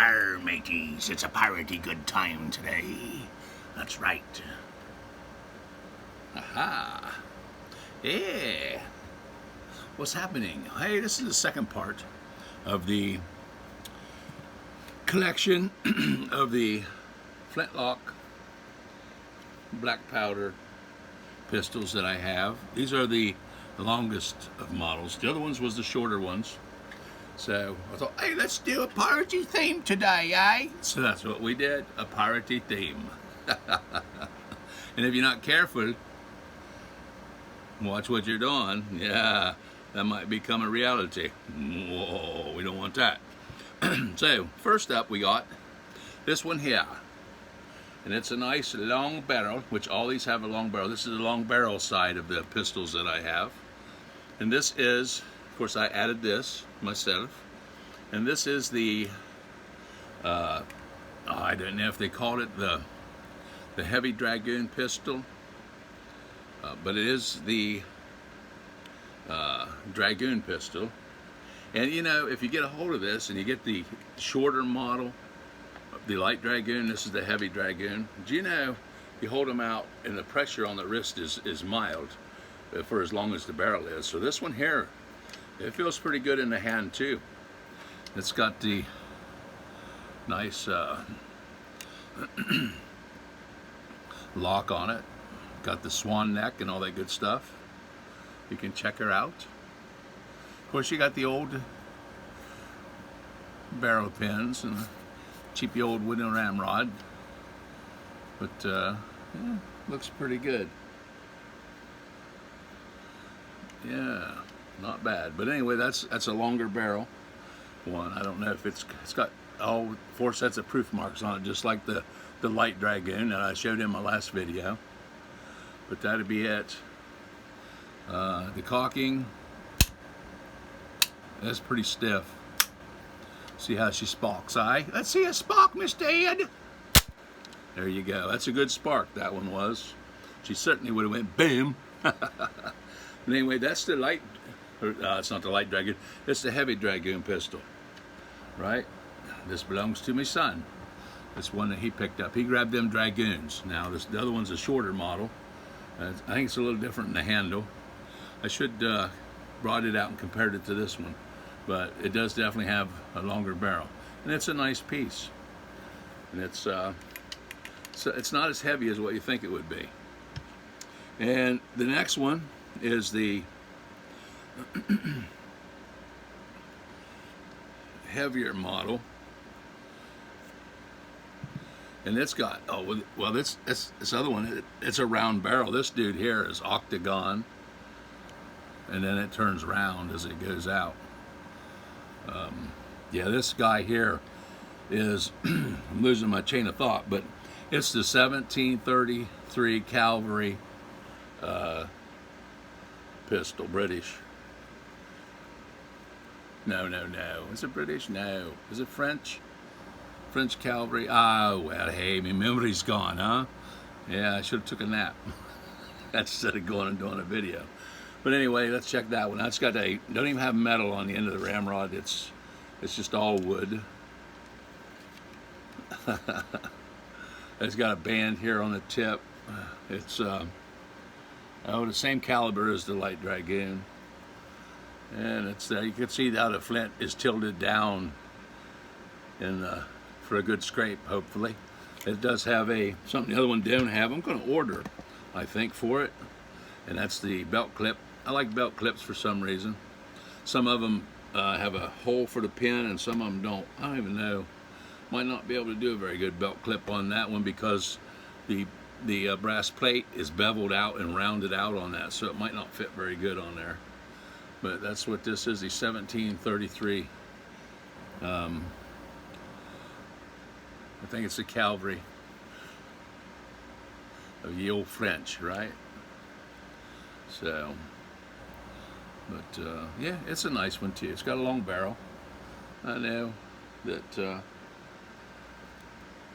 Arr, mateys, it's a piratey good time today. That's right. Aha. Yeah. What's happening? Hey, this is the second part of the collection of the Flintlock black powder pistols that I have. These are the longest of models. The other ones was the shorter ones. So I thought, hey, let's do a piratey theme today, eh? So that's what we did, a piratey theme. And if you're not careful, watch what you're doing. Yeah, that might become a reality. Whoa, we don't want that. So first up we got this one here. And it's a nice long barrel, which all these have a long barrel. This is the long barrel side of the pistols that I have. And this is, of course, I added this myself. And this is the, I don't know if they called it the heavy dragoon pistol. But it is the dragoon pistol. And you know, if you get a hold of this and you get the shorter model, the light dragoon, this is the heavy dragoon. Do you know, you hold them out and the pressure on the wrist is mild for as long as the barrel is. So this one here, it feels pretty good in the hand too. It's got the nice lock on it. Got the swan neck and all that good stuff. You can check her out. Of course, you got the old barrel pins and the cheapy old wooden ramrod. But yeah, looks pretty good. Yeah, not bad. But anyway, that's a longer barrel one. I don't know if it's got all 4 sets of proof marks on it, just like the light dragoon that I showed in my last video. But that'd be it. The caulking, that's pretty stiff. See how she sparks, eh? Let's see a spark, Mr. Ed. There you go. That's a good spark, that one was. She certainly would have went boom. But anyway, that's the light, it's not the light dragoon, it's the heavy dragoon pistol, right? This belongs to my son. This one that he picked up. He grabbed them dragoons. Now, the other one's a shorter model. I think it's a little different in the handle. I should brought it out and compared it to this one, but it does definitely have a longer barrel, and it's a nice piece. And it's so it's not as heavy as what you think it would be. And the next one is the heavier model. And it's got, oh, well, this other one, it's a round barrel. This dude here is octagon, and then it turns round as it goes out. Yeah, this guy here is, I'm losing my chain of thought, but it's the 1733 Cavalry pistol, British. No. Is it British? No. Is it French? French Cavalry. Oh, well, hey, my memory's gone, huh? Yeah, I should have took a nap instead of going and doing a video. But anyway, let's check that one. That's got a, don't even have metal on the end of the ramrod. It's just all wood. It's got a band here on the tip. It's the same caliber as the light dragoon. And it's you can see how the flint is tilted down in for a good scrape, hopefully. It does have something the other one don't have. I'm going to order, I think, for it. And that's the belt clip. I like belt clips for some reason. Some of them have a hole for the pin, and some of them don't. I don't even know. Might not be able to do a very good belt clip on that one because the brass plate is beveled out and rounded out on that, so it might not fit very good on there. But that's what this is, the 1733. I think it's the Cavalry of the old French, right? So, but yeah, it's a nice one too. It's got a long barrel. I know that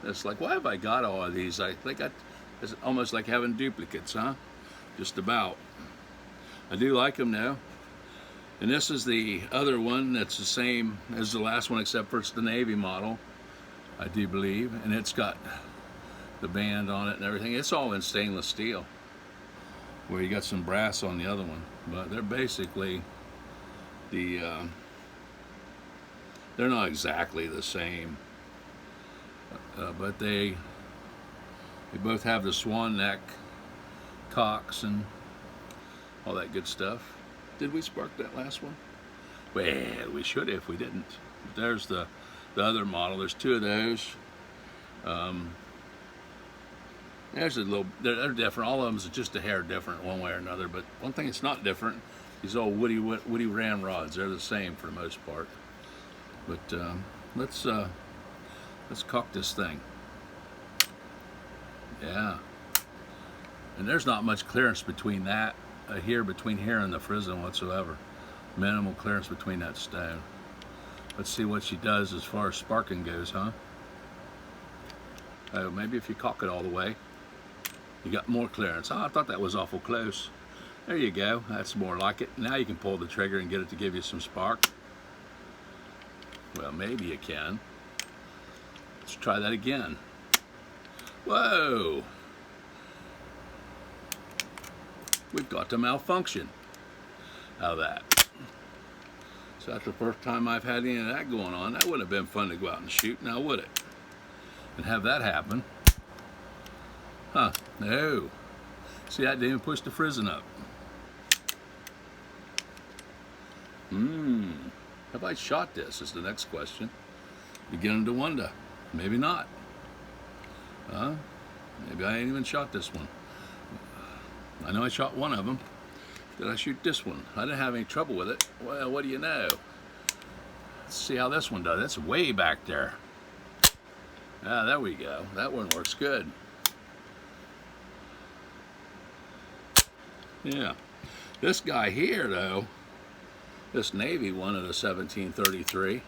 it's like, why have I got all of these? It's almost like having duplicates, huh? Just about. I do like them now. And this is the other one that's the same as the last one, except for it's the Navy model. I do believe, and it's got the band on it and everything. It's all in stainless steel, where you got some brass on the other one, but they're basically they're not exactly the same, but they both have the swan neck cocks and all that good stuff. Did we spark that last one? Well, we should if we didn't. But there's the other model. There's two of those. There's a little. They're different. All of them is just a hair different one way or another. But one thing that's not different, these old woody ramrods. They're the same for the most part. But let's cock this thing. Yeah. And there's not much clearance between that between here and the frizzen whatsoever. Minimal clearance between that stone. Let's see what she does as far as sparking goes, huh? Oh, maybe if you cock it all the way, you got more clearance. Oh, I thought that was awful close. There you go. That's more like it. Now you can pull the trigger and get it to give you some spark. Well, maybe you can. Let's try that again. Whoa! We've got to malfunction out of that. So that's the first time I've had any of that going on. That wouldn't have been fun to go out and shoot, now would it? And have that happen. Huh, no. See, that didn't even push the frizzen up. Have I shot this is the next question. Beginning to wonder. Maybe not. Huh? Maybe I ain't even shot this one. I know I shot one of them. Did I shoot this one? I didn't have any trouble with it. Well, what do you know? Let's see how this one does. It's way back there. Ah, there we go. That one works good. Yeah. This guy here, though, this Navy one of the 1733.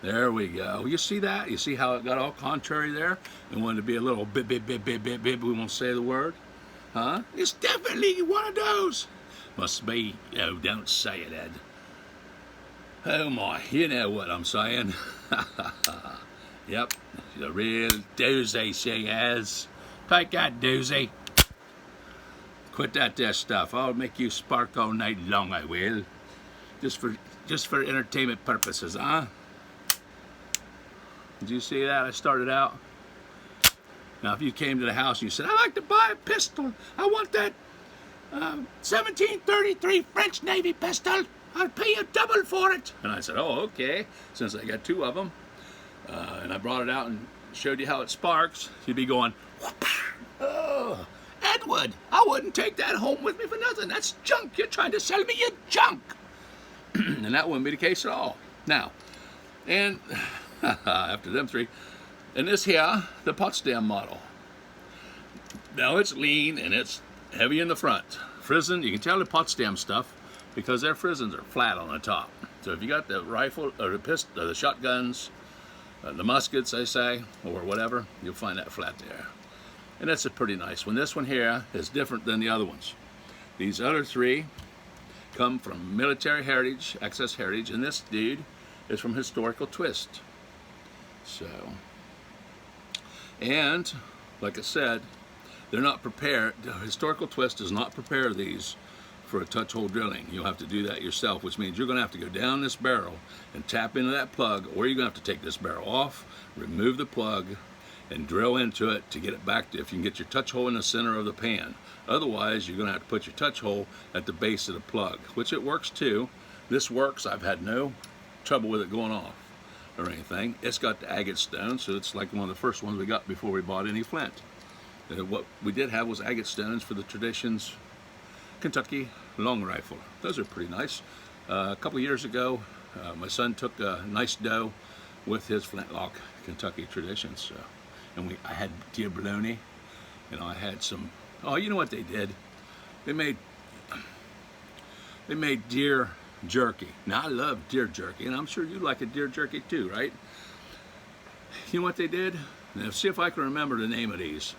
There we go. You see that? You see how it got all contrary there? It wanted to be a little bit. We won't say the word. Huh? It's definitely one of those. Must be. Oh, don't say it, Ed. Oh my, you know what I'm saying. Yep, she's a real doozy, she is. Take that, doozy. Quit that there stuff. I'll make you spark all night long, I will. Just for entertainment purposes, huh? Did you see that? I started out. Now, if you came to the house and you said, I'd like to buy a pistol. I want that 1733 French Navy pistol. I'll pay you double for it. And I said, oh, okay, since I got two of them. And I brought it out and showed you how it sparks. You'd be going, oh, Edward, I wouldn't take that home with me for nothing. That's junk. You're trying to sell me your junk. And that wouldn't be the case at all. Now, and after them three, and this here, the Potsdam model. Now it's lean and it's heavy in the front. Frizzen, you can tell the Potsdam stuff because their frizzens are flat on the top. So if you got the rifle or the pistol, or the shotguns, the muskets, I say, or whatever, you'll find that flat there. And that's a pretty nice one. This one here is different than the other ones. These other three come from military heritage, excess heritage, and this dude is from historical twist. So, and like I said, they're not prepared. The historical twist does not prepare these for a touch hole drilling. You'll have to do that yourself, which means you're going to have to go down this barrel and tap into that plug, or you're going to have to take this barrel off, remove the plug, and drill into it to get it back to, if you can get your touch hole in the center of the pan. Otherwise, you're going to have to put your touch hole at the base of the plug, which it works too. This works. I've had no trouble with it going off or anything. It's got the agate stone, so it's like one of the first ones we got before we bought any flint. What we did have was agate stones for the Traditions Kentucky long rifle. Those are pretty nice. A couple years ago, my son took a nice doe with his Flintlock Kentucky Traditions. So, and I had deer bologna, and I had some. Oh, you know what they did? They made deer jerky. Now I love deer jerky, and I'm sure you like a deer jerky too, right? You know what they did? Now see if I can remember the name of these.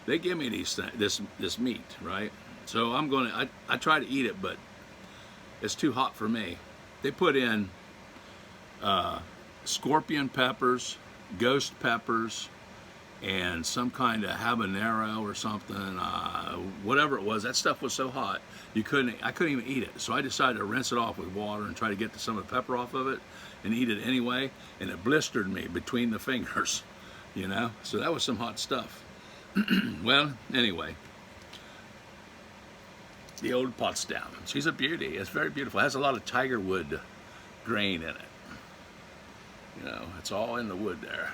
They give me this meat, right? So I'm gonna. I try to eat it, but it's too hot for me. They put in scorpion peppers, ghost peppers, and some kind of habanero or something, whatever it was. That stuff was so hot I couldn't even eat it. So I decided to rinse it off with water and try to get some of the pepper off of it and eat it anyway, and it blistered me between the fingers, you know. So that was some hot stuff. Well, anyway, the old Potsdam. She's a beauty. It's very beautiful. It has a lot of tiger wood grain in it. You know, it's all in the wood there.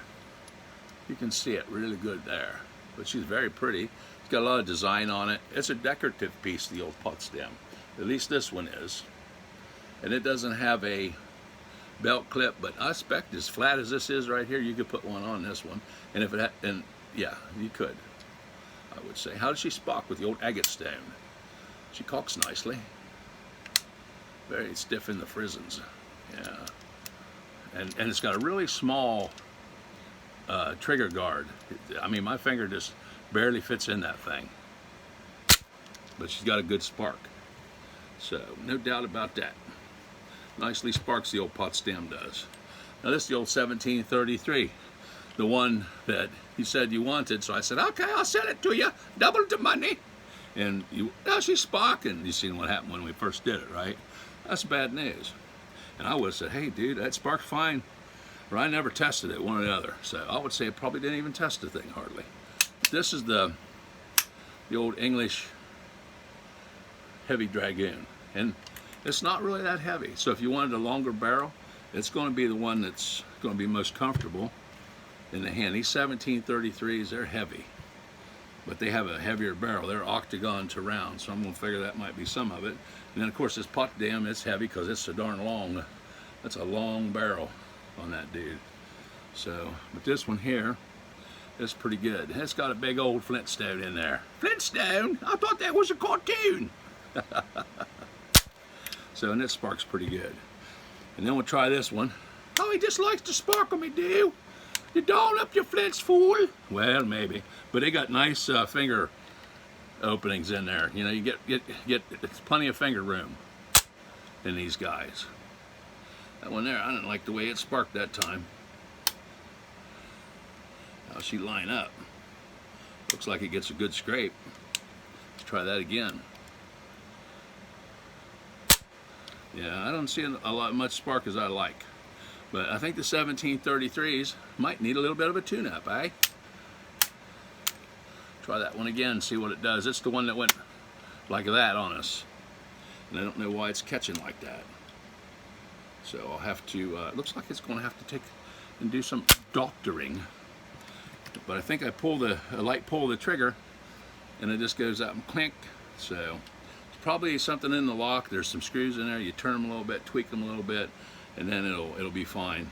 You can see it really good there. But she's very pretty. It's got a lot of design on it. It's a decorative piece, the old Potsdam. At least this one is. And it doesn't have a belt clip, but I expect as flat as this is right here, you could put one on this one. And if it and yeah, you could, I would say. How does she spock with the old agate stone? She caulks nicely. Very stiff in the frisons. Yeah. And it's got a really small trigger guard. I mean, my finger just barely fits in that thing. But she's got a good spark. So, no doubt about that. Nicely sparks, the old Potsdam does. Now this is the old 1733. The one that you said you wanted. So I said, okay, I'll sell it to you. Double the money. And she's sparking. You seen what happened when we first did it, right? That's bad news. And I would have said, hey, dude, that spark's fine. Or I never tested it, one or the other. So I would say it probably didn't even test the thing, hardly. This is the old English heavy dragoon. And it's not really that heavy. So if you wanted a longer barrel, it's going to be the one that's going to be most comfortable in the hand. These 1733s, they're heavy. But they have a heavier barrel. They're octagon to round, so I'm going to figure that might be some of it. And then, of course, this Potsdam, it's heavy because it's so darn long. That's a long barrel on that dude. So, but this one here is pretty good. It's got a big old Flintstone in there. Flintstone? I thought that was a cartoon. So, and it sparks pretty good. And then we'll try this one. Oh, he just likes to sparkle me, do. You down up your flints, fool. Well, maybe, but they got nice finger openings in there. You know, you get plenty of finger room in these guys. That one there, I didn't like the way it sparked that time. How she line up? Looks like it gets a good scrape. Let's try that again. Yeah, I don't see much spark as I like. But I think the 1733s might need a little bit of a tune-up, eh? Try that one again, see what it does. It's the one that went like that on us. And I don't know why it's catching like that. So I'll have to, it looks like it's going to have to take and do some doctoring. But I think I light pull the trigger, and it just goes out and clink. So it's probably something in the lock. There's some screws in there. You turn them a little bit, tweak them a little bit, and then it'll be fine.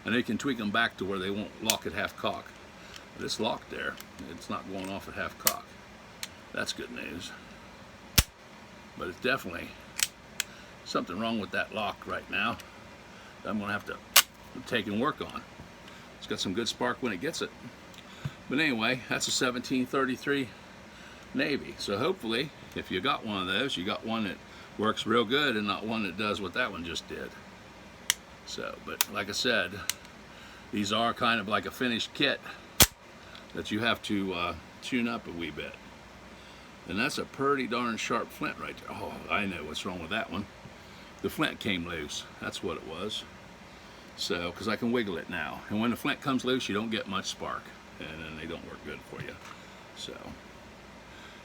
And you can tweak them back to where they won't lock at half cock. But it's locked there. It's not going off at half cock. That's good news. But it's definitely something wrong with that lock right now that I'm going to have to take and work on. It's got some good spark when it gets it. But anyway, that's a 1733 Navy. So hopefully, if you got one of those, you got one that works real good and not one that does what that one just did. So, but like I said, these are kind of like a finished kit that you have to tune up a wee bit. And that's a pretty darn sharp flint right there. Oh, I know what's wrong with that one. The flint came loose. That's what it was. So, because I can wiggle it now. And when the flint comes loose, you don't get much spark. And then they don't work good for you. So,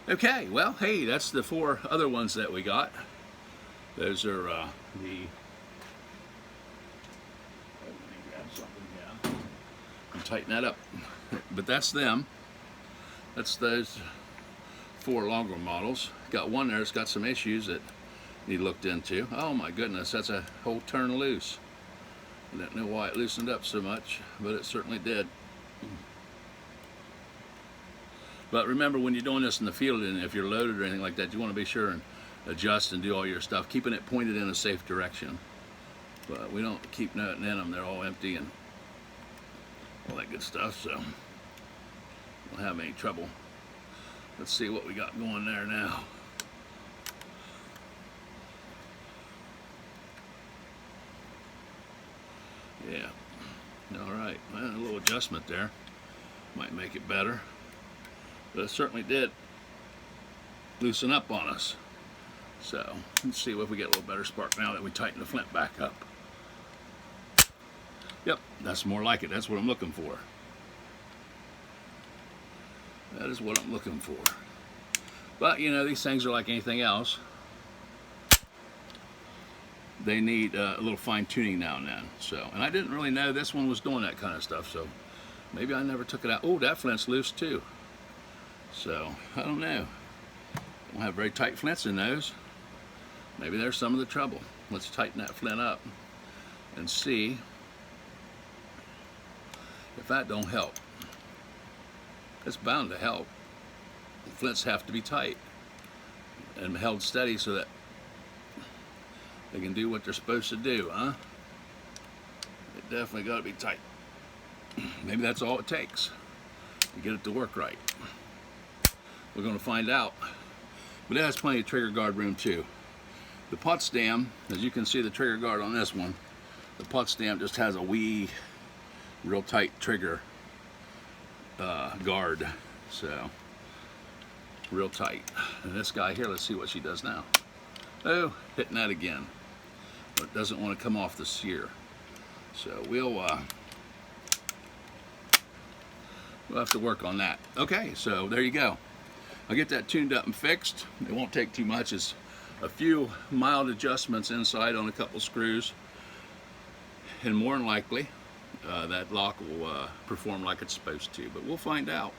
okay, well, hey, that's the 4 other ones that we got. Those are tighten that up. But that's them. That's those 4 longer models. Got one there that's got some issues that need looked into. Oh my goodness, that's a whole turn loose. I don't know why it loosened up so much, but it certainly did. But remember, when you're doing this in the field, and if you're loaded or anything like that, you want to be sure and adjust and do all your stuff, keeping it pointed in a safe direction. But we don't keep nothing in them. They're all empty and all that good stuff, so don't have any trouble. Let's see what we got going there now. Yeah, All right, well, a little adjustment there might make it better, but it certainly did loosen up on us. So let's see if we get a little better spark now that we tighten the flint back up. Yep, that's more like it. That's what I'm looking for. That is what I'm looking for. But you know, these things are like anything else. They need a little fine tuning now and then. So, and I didn't really know this one was doing that kind of stuff. So maybe I never took it out. Oh, that flint's loose too. So I don't know. Don't have very tight flints in those. Maybe there's some of the trouble. Let's tighten that flint up and see if that don't help. It's bound to help. The flints have to be tight and held steady so that they can do what they're supposed to do, huh? It definitely got to be tight. Maybe that's all it takes to get it to work right. We're going to find out. But it has plenty of trigger guard room too. The Potsdam, as you can see the trigger guard on this one, the Potsdam just has a wee, real tight trigger guard. So, real tight. And this guy here, let's see what she does now. Oh, hitting that again. But it doesn't want to come off the sear. So we'll have to work on that. Okay, so there you go. I'll get that tuned up and fixed. It won't take too much. It's a few mild adjustments inside on a couple screws. And more than likely, that lock will perform like it's supposed to. But we'll find out.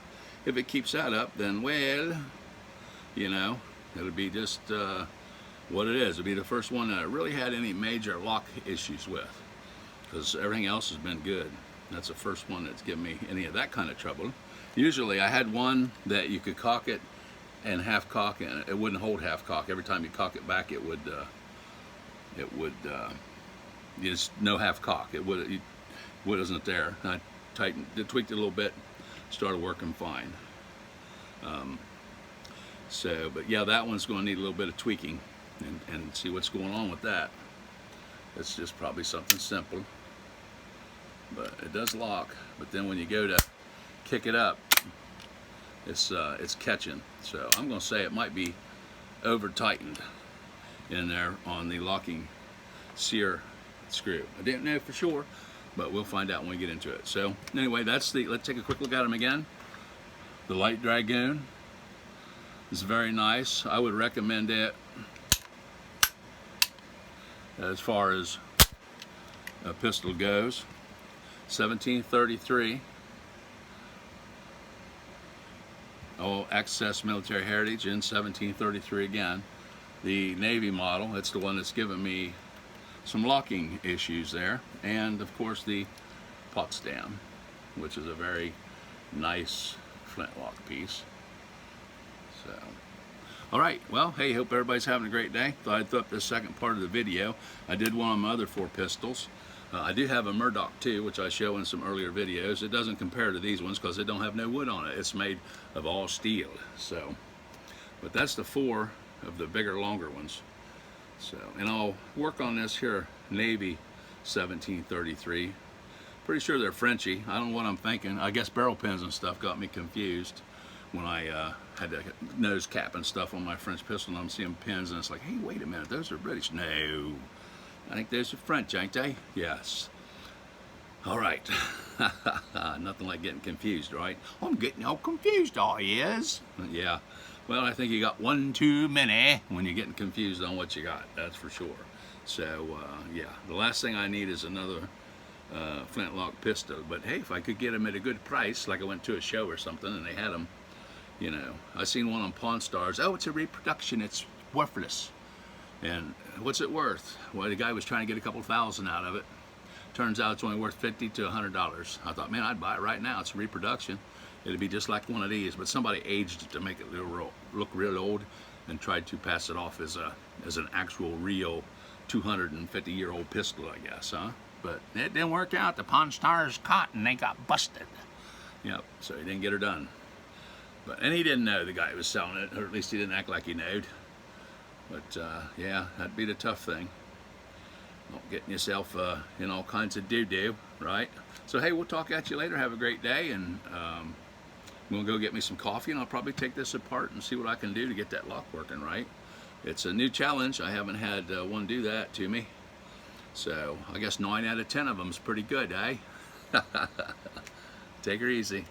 If it keeps that up, then, well, you know, it'll be just what it is. It'll be the first one that I really had any major lock issues with. Because everything else has been good. That's the first one that's given me any of that kind of trouble. Usually I had one that you could cock it and half cock, and it wouldn't hold half cock. Every time you cock it back, it would just no half cock. It wasn't there. I tightened, tweaked it a little bit, started working fine. But yeah, that one's going to need a little bit of tweaking and see what's going on with that. It's just probably something simple, but it does lock. But then when you go to kick it up, it's catching. So I'm going to say it might be over tightened in there on the locking sear screw. I didn't know for sure, but we'll find out when we get into it. So anyway, let's take a quick look at them again. The light dragoon is very nice. I would recommend it as far as a pistol goes. 1733. Oh, Access Military Heritage in 1733 again. The Navy model, it's the one that's given me some locking issues there. And of course the Potsdam, which is a very nice flintlock piece. So, all right, well, hey, hope everybody's having a great day. Thought I'd throw up this second part of the video. I did one of my other 4 pistols. I do have a Murdoch too, which I show in some earlier videos. It doesn't compare to these ones because they don't have no wood on it. It's made of all steel. So, but that's the 4 of the bigger, longer ones. So, and I'll work on this here Navy 1733. Pretty sure they're Frenchy. I don't know what I'm thinking. I guess barrel pins and stuff got me confused when I had the nose cap and stuff on my French pistol, and I'm seeing pins, and it's like, hey, wait a minute, those are British. No, I think those are French, ain't they? Yes. All right. Nothing like getting confused, right? I'm getting all confused, I is. Yeah. Well, I think you got one too many when you're getting confused on what you got. That's for sure. So, yeah. The last thing I need is another flintlock pistol. But hey, if I could get them at a good price, like I went to a show or something and they had them, you know. I seen one on Pawn Stars. Oh, it's a reproduction. It's worthless. And what's it worth? Well, the guy was trying to get a couple $1,000 out of it. Turns out it's only worth $50 to $100. I thought, man, I'd buy it right now. It's a reproduction. It'd be just like one of these, but somebody aged it to make it look real old and tried to pass it off as an actual real 250-year-old pistol, I guess, huh? But it didn't work out. The Pawn Stars caught and they got busted. Yep, so he didn't get her done. And he didn't know the guy who was selling it, or at least he didn't act like he knowed. But yeah, that'd be the tough thing. Not getting yourself in all kinds of doo-doo, right? So hey, we'll talk at you later. Have a great day, and I'm gonna go get me some coffee, and I'll probably take this apart and see what I can do to get that lock working right. It's a new challenge. I haven't had one do that to me. So I guess 9 out of 10 of them is pretty good, eh? Take her easy.